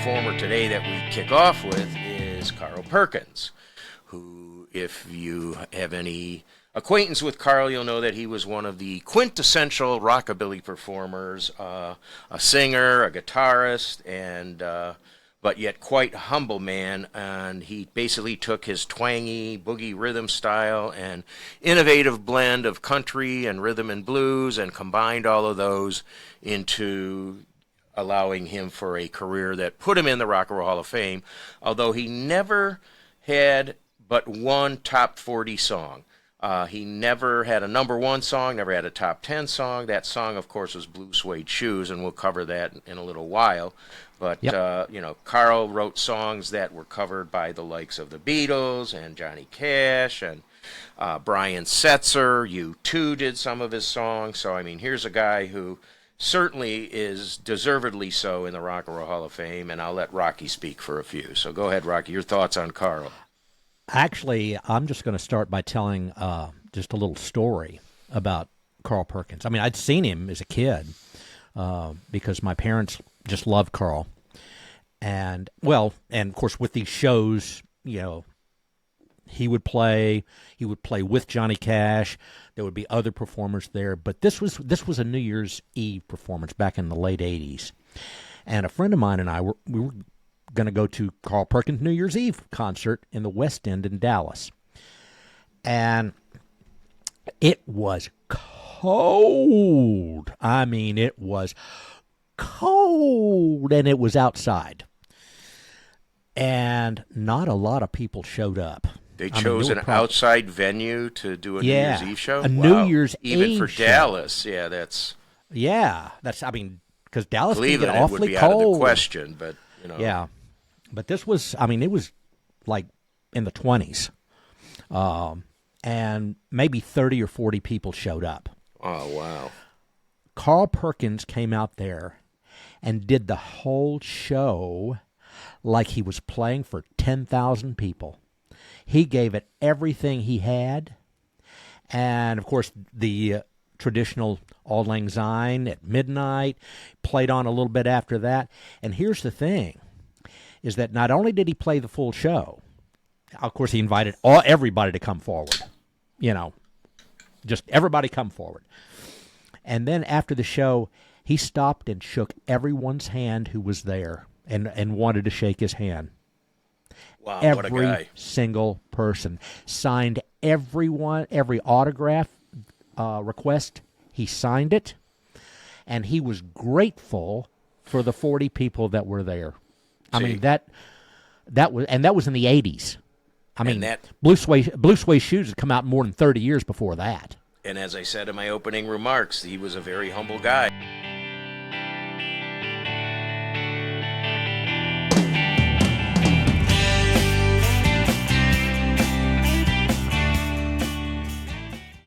performer today that we kick off with is Carl Perkins, who, if you have any acquaintance with Carl, you'll know that he was one of the quintessential rockabilly performers, a singer, a guitarist, and but yet quite humble man. And he basically took his twangy boogie rhythm style and innovative blend of country and rhythm and blues and combined all of those into allowing him for a career that put him in the Rock and Roll Hall of Fame, although he never had but one top 40 song. He never had a number one song, never had a top 10 song. That song, of course, was Blue Suede Shoes, and we'll cover that in a little while. But, Carl wrote songs that were covered by the likes of the Beatles and Johnny Cash and Brian Setzer. U2 did some of his songs. So, I mean, here's a guy who certainly is deservedly so in the Rock and Roll Hall of Fame, and I'll let Rocky speak for a few. So go ahead, Rocky, your thoughts on Carl. Actually, I'm just going to start by telling just a little story about Carl Perkins. I mean, I'd seen him as a kid because my parents just loved Carl. And, of course, with these shows, he would play with Johnny Cash. There would be other performers there, but this was a New Year's Eve performance back in the late 80s. And a friend of mine and I were going to go to Carl Perkins' New Year's Eve concert in the West End in Dallas. And it was cold. I mean, it was cold, and it was outside. And not a lot of people showed up. They chose an outside venue to do a New Year's Eve show? A New Year's Eve Even for show. Dallas, that's... Yeah, because Dallas can get Cleveland, awfully it would be cold. out of the question, but, Yeah, but this was, it was like in the 20s. And maybe 30 or 40 people showed up. Oh, wow. Carl Perkins came out there and did the whole show like he was playing for 10,000 people. He gave it everything he had. And, of course, the traditional Auld Lang Syne at midnight, played on a little bit after that. And here's the thing, is that not only did he play the full show, of course, he invited everybody to come forward. Just everybody come forward. And then after the show, he stopped and shook everyone's hand who was there and wanted to shake his hand. Wow, every what a guy. Single person. Signed every autograph request. He signed it. And he was grateful for the 40 people that were there. I mean, that was in the 80s. I mean, Blue Suede Shoes had come out more than 30 years before that. And as I said in my opening remarks, he was a very humble guy.